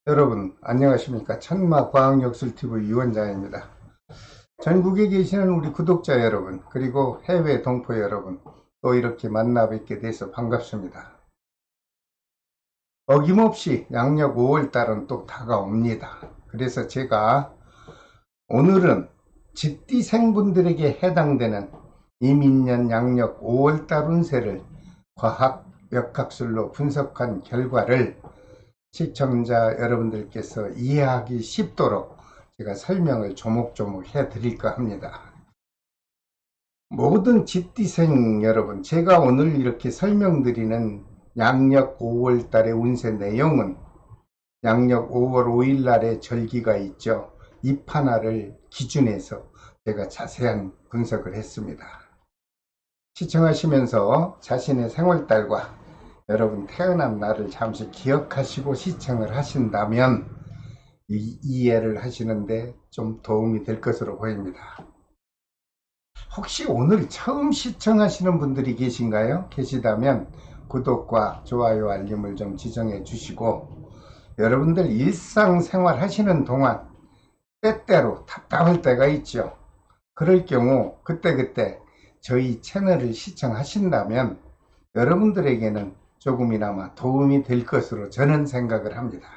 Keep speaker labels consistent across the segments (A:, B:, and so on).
A: 여러분 안녕하십니까. 천마과학역술TV 유원장입니다. 전국에 계시는 우리 구독자 여러분, 그리고 해외 동포 여러분, 또 이렇게 만나 뵙게 돼서 반갑습니다. 어김없이 양력 5월달은 또 다가옵니다. 그래서 제가 오늘은 집디생분들에게 해당되는 이민년 양력 5월달 운세를 과학 역학술로 분석한 결과를 시청자 여러분들께서 이해하기 쉽도록 제가 설명을 조목조목 해 드릴까 합니다. 모든 집디생 여러분, 제가 오늘 이렇게 설명드리는 양력 5월 달의 운세 내용은 양력 5월 5일 날의 절기가 있죠. 입하날을 기준해서 제가 자세한 분석을 했습니다. 시청하시면서 자신의 생월달과 여러분 태어난 날을 잠시 기억하시고 시청을 하신다면 이해를 하시는데 좀 도움이 될 것으로 보입니다. 혹시 오늘 처음 시청하시는 분들이 계신가요? 계시다면 구독과 좋아요 알림을 좀 지정해 주시고, 여러분들 일상생활 하시는 동안 때때로 답답할 때가 있죠. 그럴 경우 그때그때 저희 채널을 시청하신다면 여러분들에게는 조금이나마 도움이 될 것으로 저는 생각을 합니다.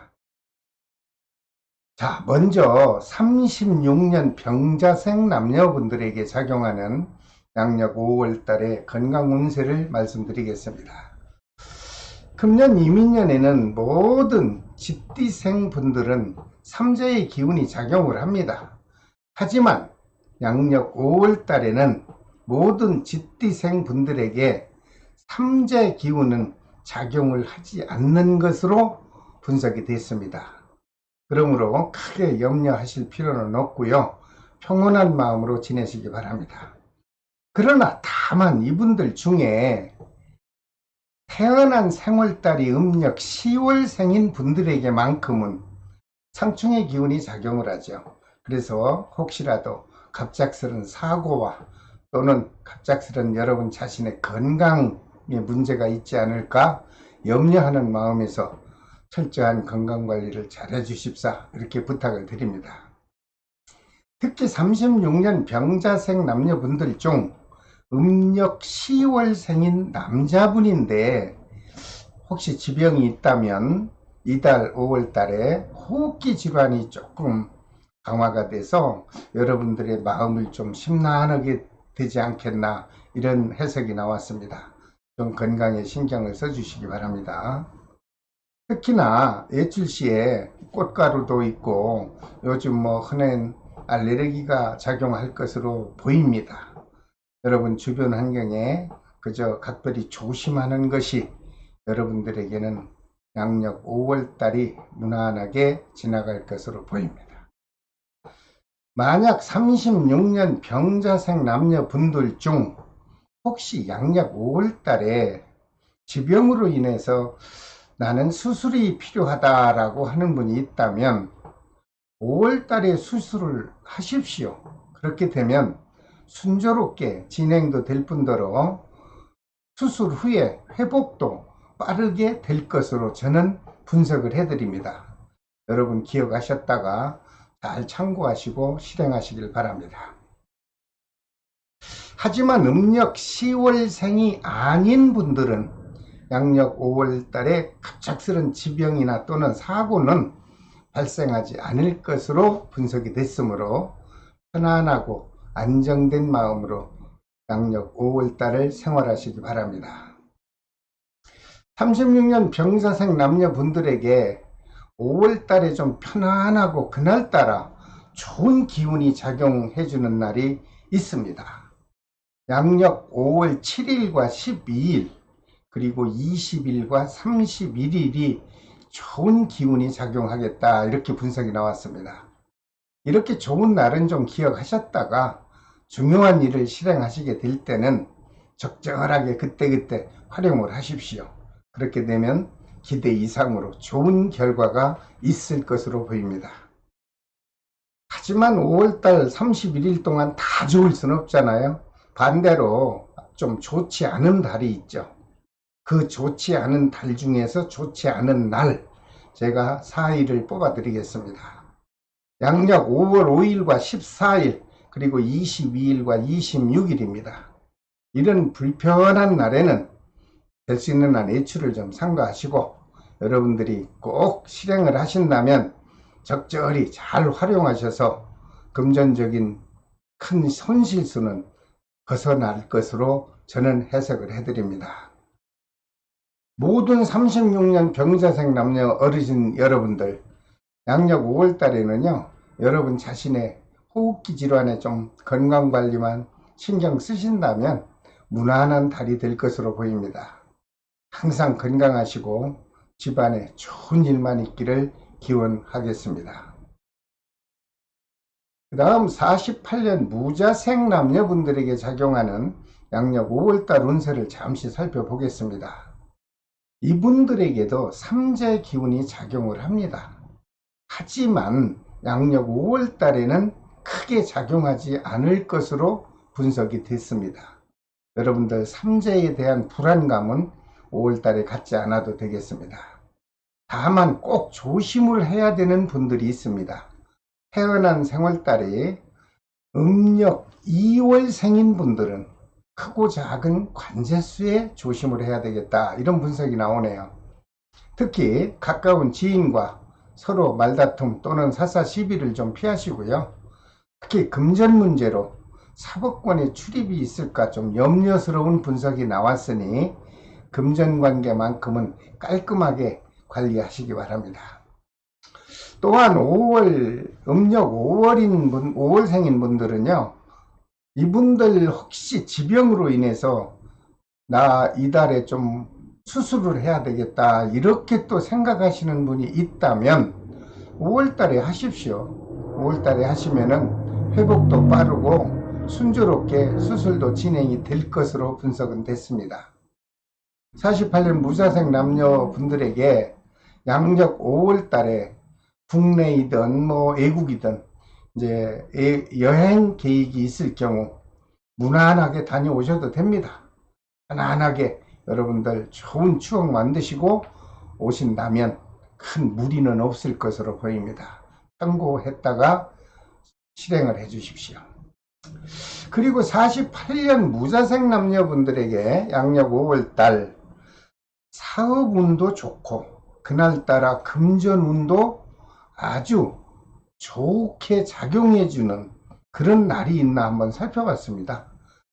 A: 자, 먼저 36년 병자생 남녀분들에게 작용하는 양력 5월 달의 건강 운세를 말씀드리겠습니다. 금년 이민년에는 모든 집디생 분들은 삼재의 기운이 작용을 합니다. 하지만 양력 5월 달에는 모든 집디생 분들에게 삼재 기운은 작용을 하지 않는 것으로 분석이 됐습니다. 그러므로 크게 염려하실 필요는 없고요. 평온한 마음으로 지내시기 바랍니다. 그러나 다만 이분들 중에 태어난 생월달이 음력 10월생인 분들에게만큼은 상충의 기운이 작용을 하죠. 그래서 혹시라도 갑작스런 사고와 또는 갑작스런 여러분 자신의 건강에 문제가 있지 않을까 염려하는 마음에서 철저한 건강관리를 잘 해주십사, 이렇게 부탁을 드립니다. 특히 36년 병자생 남녀분들 중 음력 10월생인 남자분인데 혹시 지병이 있다면 이달 5월달에 호흡기 질환이 조금 강화가 돼서 여러분들의 마음을 좀 심란하게 되지 않겠나, 이런 해석이 나왔습니다. 좀 건강에 신경을 써주시기 바랍니다. 특히나 외출시에 꽃가루도 있고 요즘 흔한 알레르기가 작용할 것으로 보입니다. 여러분 주변 환경에 그저 각별히 조심하는 것이 여러분들에게는 양력 5월달이 무난하게 지나갈 것으로 보입니다. 만약 36년 병자생 남녀분들 중 혹시 양력 5월달에 지병으로 인해서 나는 수술이 필요하다라고 하는 분이 있다면 5월달에 수술을 하십시오. 그렇게 되면 순조롭게 진행도 될 뿐더러 수술 후에 회복도 빠르게 될 것으로 저는 분석을 해드립니다. 여러분 기억하셨다가 잘 참고하시고 실행하시길 바랍니다. 하지만 음력 10월생이 아닌 분들은 양력 5월달에 갑작스런 지병이나 또는 사고는 발생하지 않을 것으로 분석이 됐으므로 편안하고 안정된 마음으로 양력 5월달을 생활하시기 바랍니다. 36년 병사생 남녀분들에게 5월달에 좀 편안하고 그날따라 좋은 기운이 작용해주는 날이 있습니다. 양력 5월 7일과 12일 그리고 20일과 31일이 좋은 기운이 작용하겠다, 이렇게 분석이 나왔습니다. 이렇게 좋은 날은 좀 기억하셨다가 중요한 일을 실행하시게 될 때는 적절하게 그때그때 활용을 하십시오. 그렇게 되면 기대 이상으로 좋은 결과가 있을 것으로 보입니다. 하지만 5월달 31일 동안 다 좋을 수는 없잖아요. 반대로 좀 좋지 않은 달이 있죠. 그 좋지 않은 달 중에서 좋지 않은 날, 제가 4일을 뽑아 드리겠습니다. 양력 5월 5일과 14일 그리고 22일과 26일입니다. 이런 불편한 날에는 될 수 있는 한 외출을 좀 삼가하시고 여러분들이 꼭 실행을 하신다면 적절히 잘 활용하셔서 금전적인 큰 손실수는 벗어날 것으로 저는 해석을 해드립니다. 모든 36년 병자생 남녀 어르신 여러분들, 양력 5월 달에는요, 여러분 자신의 호흡기 질환에 좀 건강관리만 신경 쓰신다면 무난한 달이 될 것으로 보입니다. 항상 건강하시고 집안에 좋은 일만 있기를 기원하겠습니다. 그 다음 48년 무자생 남녀분들에게 작용하는 양력 5월달 운세를 잠시 살펴보겠습니다. 이분들에게도 삼재 기운이 작용을 합니다. 하지만 양력 5월달에는 크게 작용하지 않을 것으로 분석이 됐습니다. 여러분들 삼재에 대한 불안감은 5월달에 갖지 않아도 되겠습니다. 다만 꼭 조심을 해야 되는 분들이 있습니다. 태어난 생월달에 음력 2월생인 분들은 크고 작은 관제수에 조심을 해야 되겠다, 이런 분석이 나오네요. 특히 가까운 지인과 서로 말다툼 또는 사사시비를 좀 피하시고요. 특히 금전 문제로 사법권에 출입이 있을까 좀 염려스러운 분석이 나왔으니 금전관계만큼은 깔끔하게 관리하시기 바랍니다. 또한 5월, 음력 5월생인 분들은요, 이분들 혹시 지병으로 인해서 나 이달에 좀 수술을 해야 되겠다, 이렇게 또 생각하시는 분이 있다면 5월달에 하십시오. 5월달에 하시면은 회복도 빠르고 순조롭게 수술도 진행이 될 것으로 분석은 됐습니다. 48년 무자생 남녀분들에게 양력 5월달에 국내이든 외국이든 이제 여행 계획이 있을 경우 무난하게 다녀오셔도 됩니다. 편안하게 여러분들 좋은 추억 만드시고 오신다면 큰 무리는 없을 것으로 보입니다. 참고했다가 실행을 해 주십시오. 그리고 48년 무자생 남녀분들에게 양력 5월달 사업운도 좋고 그날따라 금전운도 아주 좋게 작용해주는 그런 날이 있나 한번 살펴봤습니다.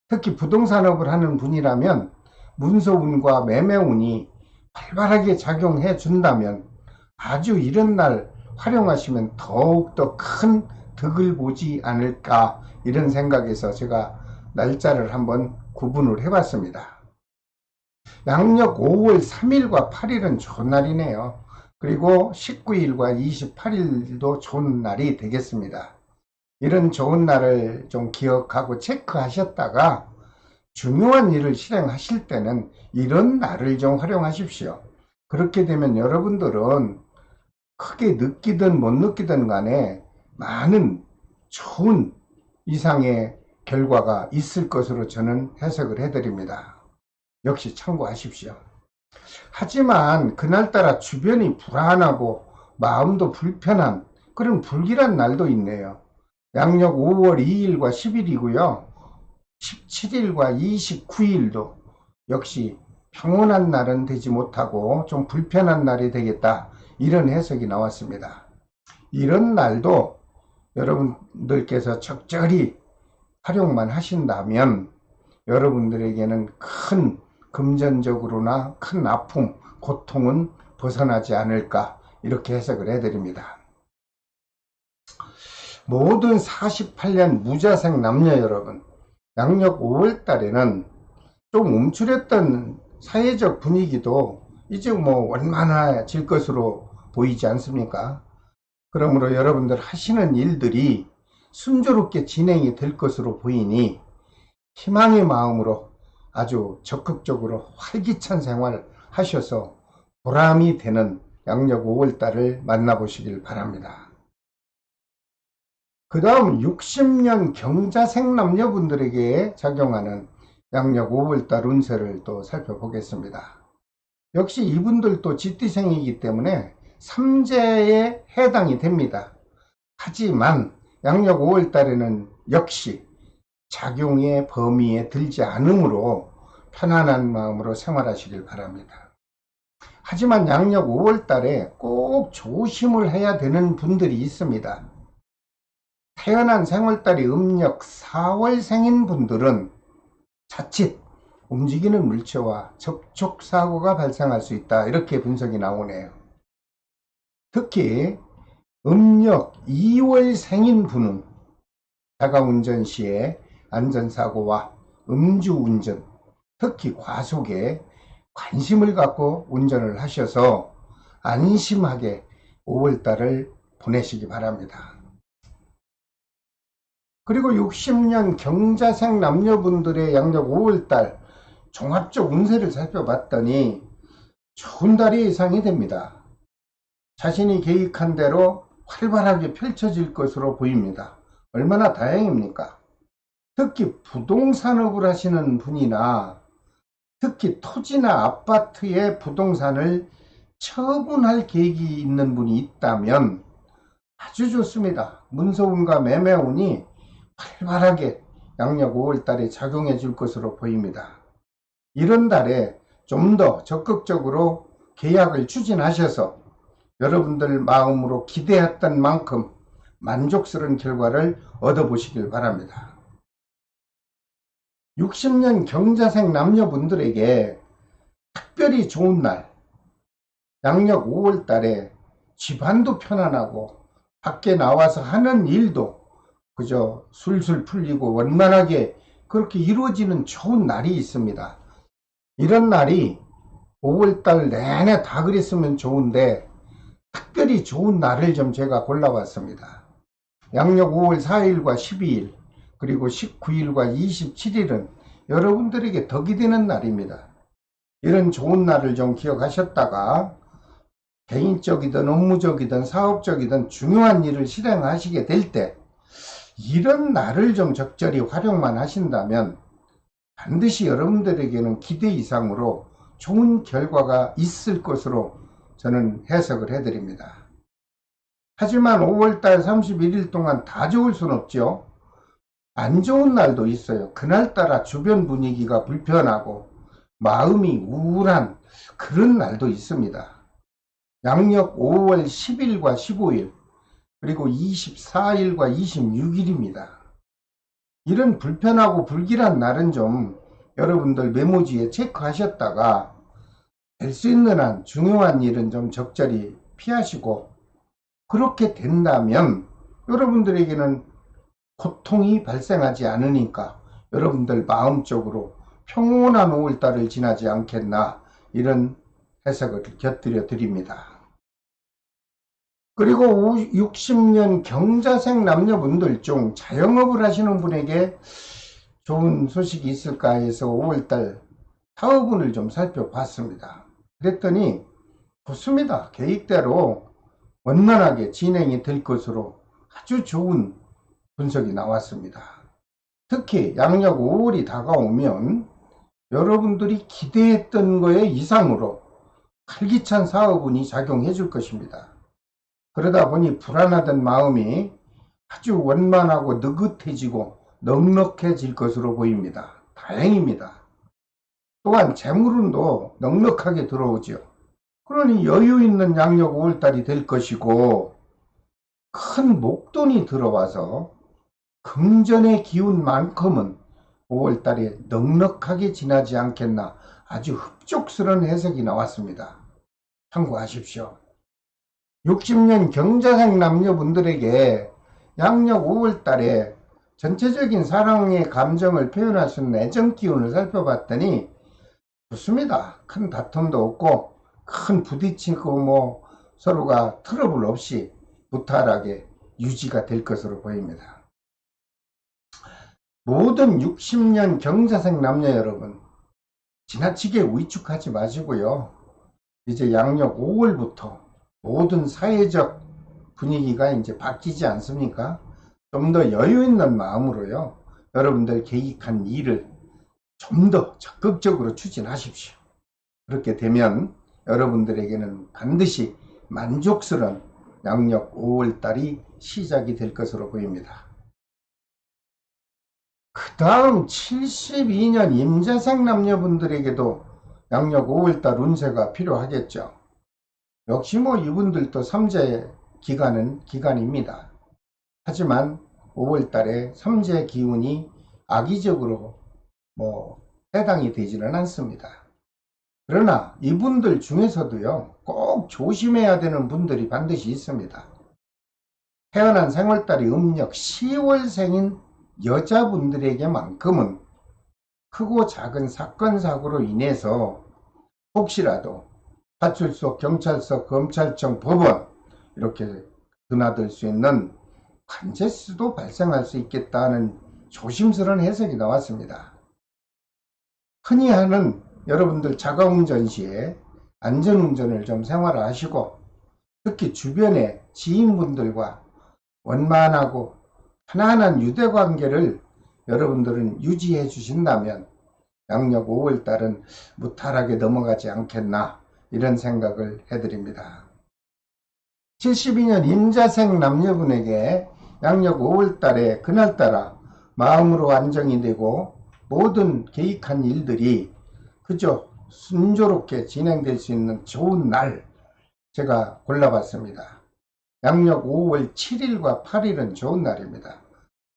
A: 특히 부동산업을 하는 분이라면 문서운과 매매운이 활발하게 작용해 준다면 아주 이런 날 활용하시면 더욱더 큰 득을 보지 않을까, 이런 생각에서 제가 날짜를 한번 구분을 해봤습니다. 양력 5월 3일과 8일은 좋은 날이네요. 그리고 19일과 28일도 좋은 날이 되겠습니다. 이런 좋은 날을 좀 기억하고 체크하셨다가 중요한 일을 실행하실 때는 이런 날을 좀 활용하십시오. 그렇게 되면 여러분들은 크게 느끼든 못 느끼든 간에 많은 좋은 이상의 결과가 있을 것으로 저는 해석을 해드립니다. 역시 참고하십시오. 하지만 그날따라 주변이 불안하고 마음도 불편한 그런 불길한 날도 있네요. 양력 5월 2일과 10일이고요. 17일과 29일도 역시 평온한 날은 되지 못하고 좀 불편한 날이 되겠다, 이런 해석이 나왔습니다. 이런 날도 여러분들께서 적절히 활용만 하신다면 여러분들에게는 큰 금전적으로나 큰 아픔, 고통은 벗어나지 않을까, 이렇게 해석을 해드립니다. 모든 48년 무자생 남녀 여러분, 양력 5월 달에는 좀 움츠렸던 사회적 분위기도 이제 원만해질 것으로 보이지 않습니까? 그러므로 여러분들 하시는 일들이 순조롭게 진행이 될 것으로 보이니 희망의 마음으로 아주 적극적으로 활기찬 생활 하셔서 보람이 되는 양력 5월달을 만나보시길 바랍니다. 그 다음 60년 경자생 남녀분들에게 작용하는 양력 5월달 운세를 또 살펴보겠습니다. 역시 이분들도 쥐띠생이기 때문에 삼재에 해당이 됩니다. 하지만 양력 5월달에는 역시 작용의 범위에 들지 않으므로 편안한 마음으로 생활하시길 바랍니다. 하지만 양력 5월달에 꼭 조심을 해야 되는 분들이 있습니다. 태어난 생월달이 음력 4월생인 분들은 자칫 움직이는 물체와 접촉사고가 발생할 수 있다, 이렇게 분석이 나오네요. 특히 음력 2월생인 분은 자가운전 시에 안전사고와 음주운전, 특히 과속에 관심을 갖고 운전을 하셔서 안심하게 5월달을 보내시기 바랍니다. 그리고 60년 경자생 남녀분들의 양력 5월달 종합적 운세를 살펴봤더니 좋은 달이 예상이 됩니다. 자신이 계획한 대로 활발하게 펼쳐질 것으로 보입니다. 얼마나 다행입니까? 특히 부동산업을 하시는 분이나 특히 토지나 아파트의 부동산을 처분할 계획이 있는 분이 있다면 아주 좋습니다. 문서운과 매매운이 활발하게 양력 5월달에 작용해 줄 것으로 보입니다. 이런 달에 좀 더 적극적으로 계약을 추진하셔서 여러분들 마음으로 기대했던 만큼 만족스러운 결과를 얻어보시길 바랍니다. 60년 경자생 남녀분들에게 특별히 좋은 날, 양력 5월달에 집안도 편안하고 밖에 나와서 하는 일도 그저 술술 풀리고 원만하게 그렇게 이루어지는 좋은 날이 있습니다. 이런 날이 5월달 내내 다 그랬으면 좋은데 특별히 좋은 날을 좀 제가 골라봤습니다. 양력 5월 4일과 12일 그리고 19일과 27일은 여러분들에게 덕이 되는 날입니다. 이런 좋은 날을 좀 기억하셨다가 개인적이든 업무적이든 사업적이든 중요한 일을 실행하시게 될 때 이런 날을 좀 적절히 활용만 하신다면 반드시 여러분들에게는 기대 이상으로 좋은 결과가 있을 것으로 저는 해석을 해드립니다. 하지만 5월달 31일 동안 다 좋을 순 없죠. 안 좋은 날도 있어요. 그날따라 주변 분위기가 불편하고 마음이 우울한 그런 날도 있습니다. 양력 5월 10일과 15일 그리고 24일과 26일입니다. 이런 불편하고 불길한 날은 좀 여러분들 메모지에 체크하셨다가 될 수 있는 한 중요한 일은 좀 적절히 피하시고 그렇게 된다면 여러분들에게는 고통이 발생하지 않으니까 여러분들 마음적으로 평온한 5월달을 지나지 않겠나 이런 해석을 곁들여 드립니다. 그리고 60년 경자생 남녀분들 중 자영업을 하시는 분에게 좋은 소식이 있을까 해서 5월달 사업운을 좀 살펴봤습니다. 그랬더니 좋습니다. 계획대로 원만하게 진행이 될 것으로 아주 좋은 분석이 나왔습니다. 특히 양력 5월이 다가오면 여러분들이 기대했던 거에 이상으로 활기찬 사업운이 작용해 줄 것입니다. 그러다 보니 불안하던 마음이 아주 원만하고 느긋해지고 넉넉해질 것으로 보입니다. 다행입니다. 또한 재물운도 넉넉하게 들어오죠. 그러니 여유 있는 양력 5월달이 될 것이고 큰 목돈이 들어와서 금전의 기운만큼은 5월달에 넉넉하게 지나지 않겠나 아주 흡족스러운 해석이 나왔습니다. 참고하십시오. 60년 경자생 남녀분들에게 양력 5월달에 전체적인 사랑의 감정을 표현할 수 있는 애정 기운을 살펴봤더니 좋습니다. 큰 다툼도 없고 큰 부딪히고 서로가 트러블 없이 무탈하게 유지가 될 것으로 보입니다. 모든 60년 경자생 남녀 여러분 지나치게 위축하지 마시고요. 이제 양력 5월부터 모든 사회적 분위기가 이제 바뀌지 않습니까? 좀 더 여유 있는 마음으로요. 여러분들 계획한 일을 좀 더 적극적으로 추진하십시오. 그렇게 되면 여러분들에게는 반드시 만족스러운 양력 5월달이 시작이 될 것으로 보입니다. 그 다음 72년 임자생 남녀분들에게도 양력 5월달 운세가 필요하겠죠. 역시 뭐 이분들도 삼재 기간입니다. 하지만 5월달에 삼재 기운이 악의적으로 해당이 되지는 않습니다. 그러나 이분들 중에서도요, 꼭 조심해야 되는 분들이 반드시 있습니다. 태어난 생월달이 음력 10월생인 여자분들에게만큼은 크고 작은 사건 사고로 인해서 혹시라도 파출소, 경찰서, 검찰청, 법원 이렇게 드나들 수 있는 관제수도 발생할 수 있겠다는 조심스러운 해석이 나왔습니다. 흔히 하는 여러분들 자가운전 시에 안전운전을 좀 생활화하시고, 특히 주변의 지인분들과 원만하고 편안한 유대관계를 여러분들은 유지해 주신다면 양력 5월달은 무탈하게 넘어가지 않겠나, 이런 생각을 해드립니다. 72년 임자생 남녀분에게 양력 5월달에 그날따라 마음으로 안정이 되고 모든 계획한 일들이 그저 순조롭게 진행될 수 있는 좋은 날, 제가 골라봤습니다. 양력 5월 7일과 8일은 좋은 날입니다.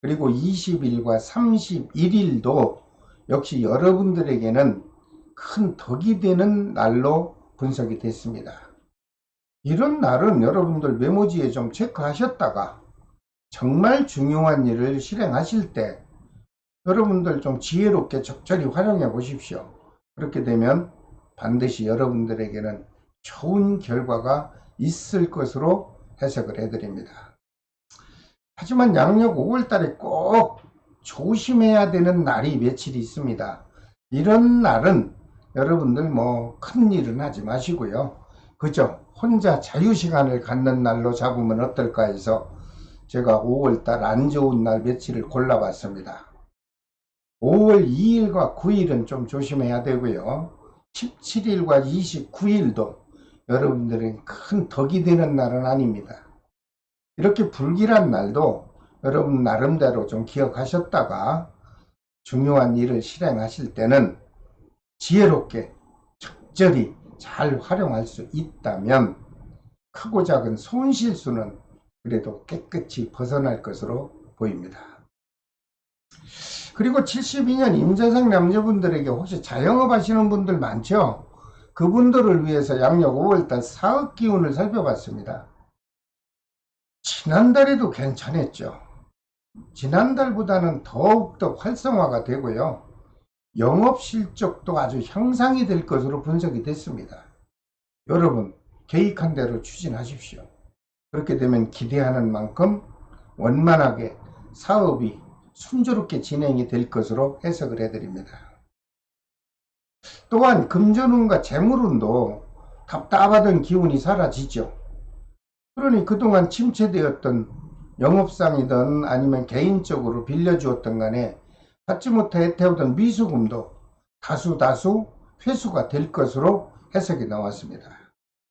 A: 그리고 20일과 31일도 역시 여러분들에게는 큰 덕이 되는 날로 분석이 됐습니다. 이런 날은 여러분들 메모지에 좀 체크하셨다가 정말 중요한 일을 실행하실 때 여러분들 좀 지혜롭게 적절히 활용해 보십시오. 그렇게 되면 반드시 여러분들에게는 좋은 결과가 있을 것으로 해석을 해드립니다. 하지만 양력 5월달에 꼭 조심해야 되는 날이 며칠 있습니다. 이런 날은 여러분들 큰 일은 하지 마시고요, 그저 혼자 자유시간을 갖는 날로 잡으면 어떨까 해서 제가 5월달 안 좋은 날 며칠을 골라봤습니다. 5월 2일과 9일은 좀 조심해야 되고요, 17일과 29일도 여러분들은 큰 덕이 되는 날은 아닙니다. 이렇게 불길한 날도 여러분 나름대로 좀 기억하셨다가 중요한 일을 실행하실 때는 지혜롭게 적절히 잘 활용할 수 있다면 크고 작은 손실수는 그래도 깨끗이 벗어날 것으로 보입니다. 그리고 72년 임자생 남녀분들에게 혹시 자영업 하시는 분들 많죠? 그분들을 위해서 양력 5월달 사업 기운을 살펴봤습니다. 지난달에도 괜찮았죠. 지난달보다는 더욱더 활성화가 되고요, 영업 실적도 아주 향상이 될 것으로 분석이 됐습니다. 여러분 계획한 대로 추진하십시오. 그렇게 되면 기대하는 만큼 원만하게 사업이 순조롭게 진행이 될 것으로 해석을 해드립니다. 또한 금전운과 재물운도 답답하던 기운이 사라지죠. 그러니 그동안 침체되었던 영업상이든 아니면 개인적으로 빌려주었던 간에 받지 못해 태우던 미수금도 다수 회수가 될 것으로 해석이 나왔습니다.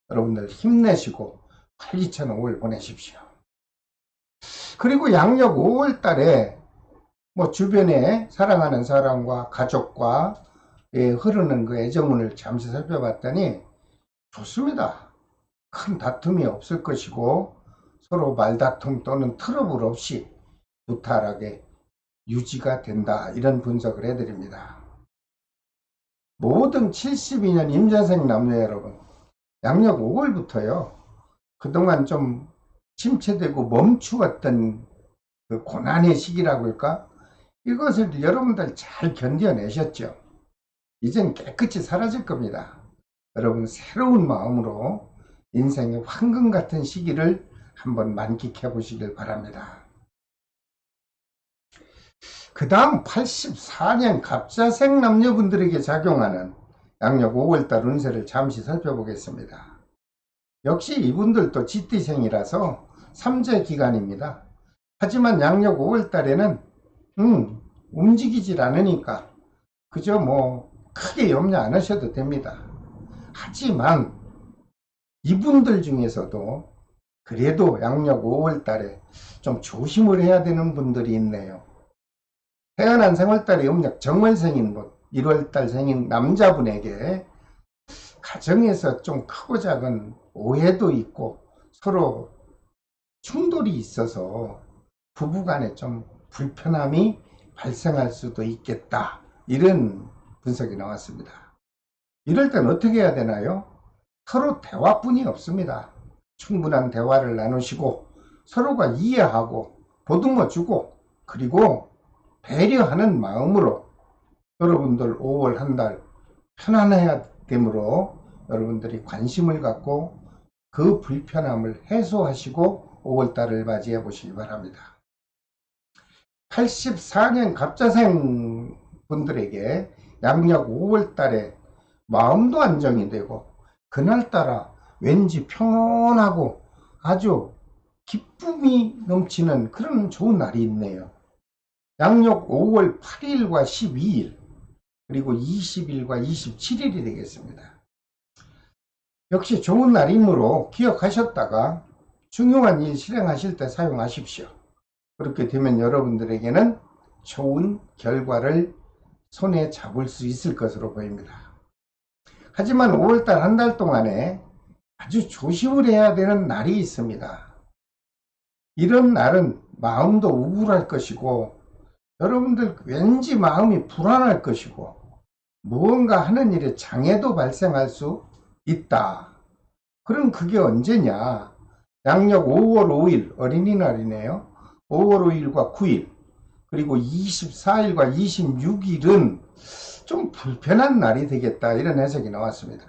A: 여러분들 힘내시고 활기찬 5월 보내십시오. 그리고 양력 5월 달에 주변에 사랑하는 사람과 가족과 흐르는 그 애정운을 잠시 살펴봤더니 좋습니다. 큰 다툼이 없을 것이고 서로 말다툼 또는 트러블 없이 무탈하게 유지가 된다, 이런 분석을 해드립니다. 모든 72년 임자생 남녀 여러분, 양력 5월부터요 그동안 좀 침체되고 멈추었던 그 고난의 시기라고 할까, 이것을 여러분들 잘 견뎌내셨죠. 이젠 깨끗이 사라질 겁니다. 여러분 새로운 마음으로 인생의 황금 같은 시기를 한번 만끽해 보시길 바랍니다. 그 다음 84년 갑자생 남녀분들에게 작용하는 양력 5월달 운세를 잠시 살펴보겠습니다. 역시 이분들도 쥐띠생이라서 삼재 기간입니다. 하지만 양력 5월달에는 움직이질 않으니까 그저 크게 염려 안 하셔도 됩니다. 하지만 이분들 중에서도 그래도 양력 5월 달에 좀 조심을 해야 되는 분들이 있네요. 태어난 생월달에 음력 정월생인 분, 1월달 생인 남자분에게 가정에서 좀 크고 작은 오해도 있고 서로 충돌이 있어서 부부간에 좀 불편함이 발생할 수도 있겠다, 이런 분석이 나왔습니다. 이럴 땐 어떻게 해야 되나요? 서로 대화뿐이 없습니다. 충분한 대화를 나누시고 서로가 이해하고 보듬어 주고 그리고 배려하는 마음으로 여러분들 5월 한 달 편안해야 되므로 여러분들이 관심을 갖고 그 불편함을 해소하시고 5월달을 맞이해 보시기 바랍니다. 84년 갑자생 분들에게 양력 5월달에 마음도 안정이 되고 그날따라 왠지 평온하고 아주 기쁨이 넘치는 그런 좋은 날이 있네요. 양력 5월 8일과 12일 그리고 20일과 27일이 되겠습니다. 역시 좋은 날이므로 기억하셨다가 중요한 일 실행하실 때 사용하십시오. 그렇게 되면 여러분들에게는 좋은 결과를 손에 잡을 수 있을 것으로 보입니다. 하지만 5월달 한 달 동안에 아주 조심을 해야 되는 날이 있습니다. 이런 날은 마음도 우울할 것이고 여러분들 왠지 마음이 불안할 것이고 무언가 하는 일에 장애도 발생할 수 있다. 그럼 그게 언제냐? 양력 5월 5일 어린이날이네요. 5월 5일과 9일 그리고 24일과 26일은 좀 불편한 날이 되겠다, 이런 해석이 나왔습니다.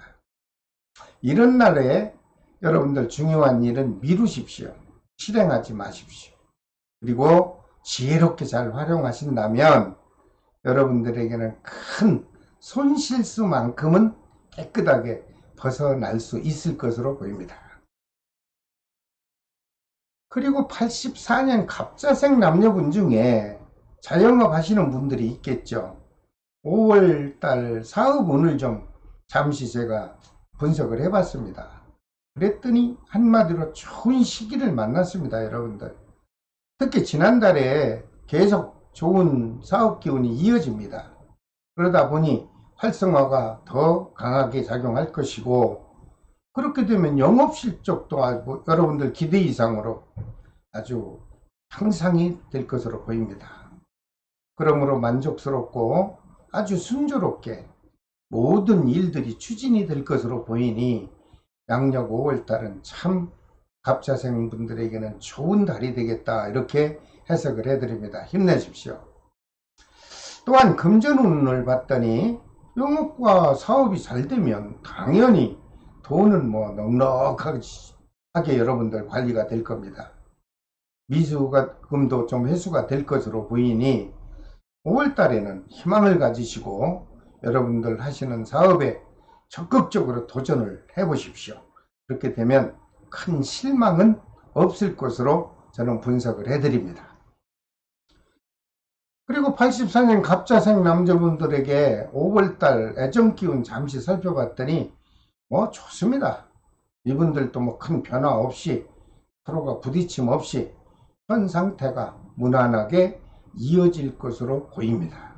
A: 이런 날에 여러분들 중요한 일은 미루십시오. 실행하지 마십시오. 그리고 지혜롭게 잘 활용하신다면 여러분들에게는 큰 손실수만큼은 깨끗하게 벗어날 수 있을 것으로 보입니다. 그리고 84년 갑자생 남녀분 중에 자영업 하시는 분들이 있겠죠. 5월달 사업운을 좀 잠시 제가 분석을 해봤습니다. 그랬더니 한마디로 좋은 시기를 만났습니다, 여러분들. 특히 지난달에 계속 좋은 사업 기운이 이어집니다. 그러다 보니 활성화가 더 강하게 작용할 것이고 그렇게 되면 영업실적도 여러분들 기대 이상으로 아주 향상이 될 것으로 보입니다. 그러므로 만족스럽고 아주 순조롭게 모든 일들이 추진이 될 것으로 보이니 양력 5월달은 참 갑자생 분들에게는 좋은 달이 되겠다, 이렇게 해석을 해드립니다. 힘내십시오. 또한 금전운을 봤더니 영업과 사업이 잘 되면 당연히 돈은 넉넉하게 여러분들 관리가 될 겁니다. 미수금도 좀 회수가 될 것으로 보이니 5월달에는 희망을 가지시고 여러분들 하시는 사업에 적극적으로 도전을 해보십시오. 그렇게 되면 큰 실망은 없을 것으로 저는 분석을 해드립니다. 그리고 84년 갑자생 남자분들에게 5월달 애정기운 잠시 살펴봤더니 좋습니다. 이분들도 큰 변화 없이 서로가 부딪힘 없이 현 상태가 무난하게 이어질 것으로 보입니다.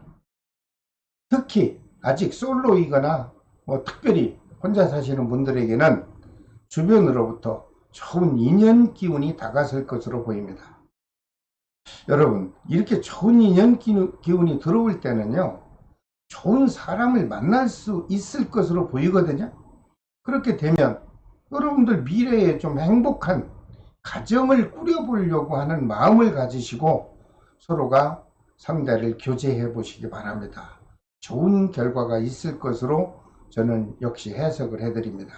A: 특히 아직 솔로이거나 특별히 혼자 사시는 분들에게는 주변으로부터 좋은 인연 기운이 다가설 것으로 보입니다. 여러분, 이렇게 좋은 인연 기운이 들어올 때는요, 좋은 사람을 만날 수 있을 것으로 보이거든요. 그렇게 되면 여러분들 미래에 좀 행복한 가정을 꾸려보려고 하는 마음을 가지시고 서로가 상대를 교제해 보시기 바랍니다. 좋은 결과가 있을 것으로 저는 역시 해석을 해드립니다.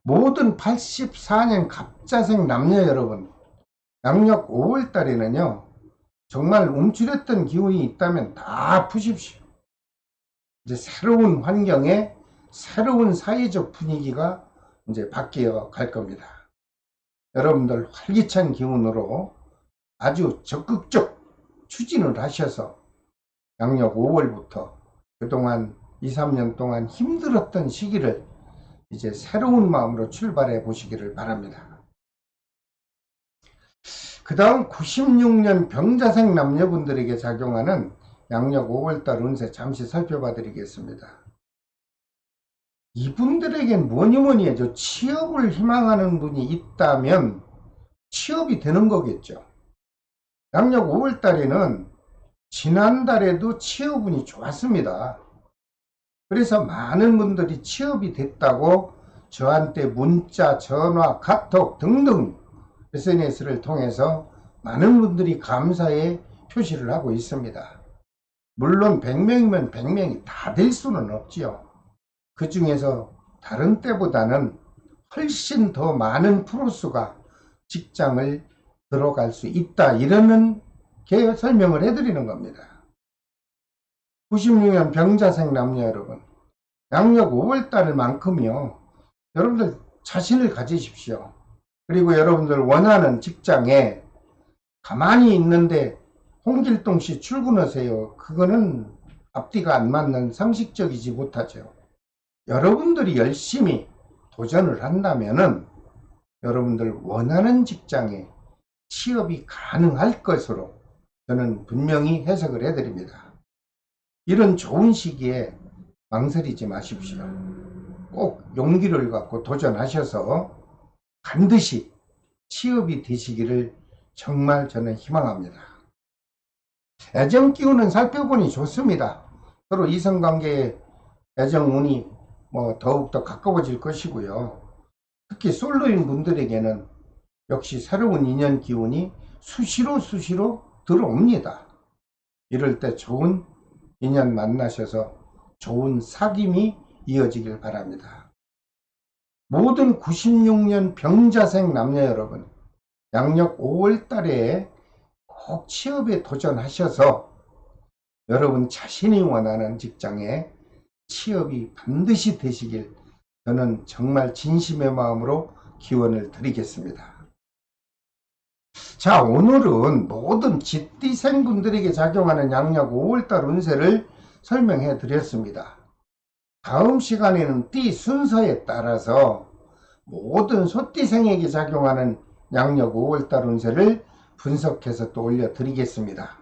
A: 모든 84년 갑자생 남녀 여러분, 양력 5월달에는요 정말 움츠렸던 기운이 있다면 다 푸십시오. 이제 새로운 환경에 새로운 사회적 분위기가 이제 바뀌어 갈 겁니다. 여러분들 활기찬 기운으로 아주 적극적 추진을 하셔서 양력 5월부터 그동안 2, 3년 동안 힘들었던 시기를 이제 새로운 마음으로 출발해 보시기를 바랍니다. 그 다음 96년 병자색 남녀분들에게 작용하는 양력 5월달 운세 잠시 살펴봐 드리겠습니다. 이분들에겐 뭐니 해도 취업을 희망하는 분이 있다면 취업이 되는 거겠죠. 양력 5월달에는 지난달에도 취업운이 좋았습니다. 그래서 많은 분들이 취업이 됐다고 저한테 문자, 전화, 카톡 등등 SNS를 통해서 많은 분들이 감사의 표시를 하고 있습니다. 물론 100명이면 100명이 다 될 수는 없지요. 그 중에서 다른 때보다는 훨씬 더 많은 프로수가 직장을 들어갈 수 있다, 이러는 게 설명을 해드리는 겁니다. 96년 병자색 남녀 여러분, 양력 5월달 만큼요, 여러분들 자신을 가지십시오. 그리고 여러분들 원하는 직장에 가만히 있는데 홍길동씨 출근하세요, 그거는 앞뒤가 안 맞는 상식적이지 못하죠. 여러분들이 열심히 도전을 한다면은 여러분들 원하는 직장에 취업이 가능할 것으로 저는 분명히 해석을 해드립니다. 이런 좋은 시기에 망설이지 마십시오. 꼭 용기를 갖고 도전하셔서 반드시 취업이 되시기를 정말 저는 희망합니다. 애정 기운은 살펴보니 좋습니다. 서로 이성관계의 애정운이 더욱더 가까워질 것이고요. 특히 솔로인 분들에게는 역시 새로운 인연 기운이 수시로 들어옵니다. 이럴 때 좋은 인연 만나셔서 좋은 사귐이 이어지길 바랍니다. 모든 96년 병자색 남녀 여러분, 양력 5월 달에 꼭 취업에 도전하셔서 여러분 자신이 원하는 직장에 취업이 반드시 되시길 저는 정말 진심의 마음으로 기원을 드리겠습니다. 자, 오늘은 모든 쥐띠생 분들에게 작용하는 양력 5월달 운세를 설명해 드렸습니다. 다음 시간에는 띠 순서에 따라서 모든 소띠생에게 작용하는 양력 5월달 운세를 분석해서 또 올려드리겠습니다.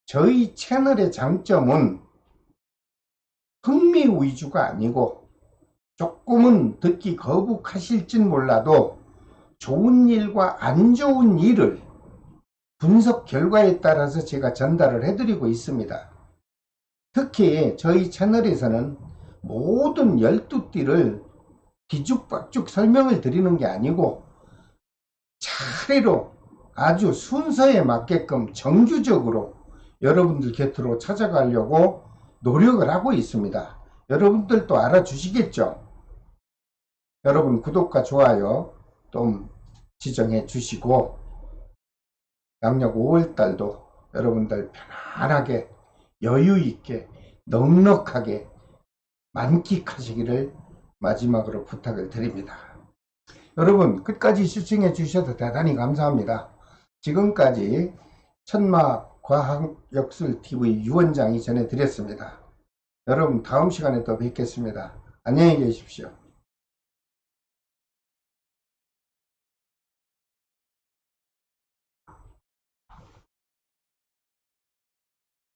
A: 저희 채널의 장점은 흥미 위주가 아니고 조금은 듣기 거북하실진 몰라도 좋은 일과 안 좋은 일을 분석 결과에 따라서 제가 전달을 해드리고 있습니다. 특히 저희 채널에서는 모든 12띠를 뒤죽박죽 설명을 드리는 게 아니고 차례로 아주 순서에 맞게끔 정규적으로 여러분들 곁으로 찾아가려고 노력을 하고 있습니다. 여러분들도 알아주시겠죠? 여러분 구독과 좋아요 좀 지정해 주시고 양력 5월달도 여러분들 편안하게 여유있게 넉넉하게 만끽하시기를 마지막으로 부탁을 드립니다. 여러분 끝까지 시청해 주셔서 대단히 감사합니다. 지금까지 천마과학역술TV 유원장이 전해드렸습니다. 여러분 다음 시간에 또 뵙겠습니다. 안녕히 계십시오.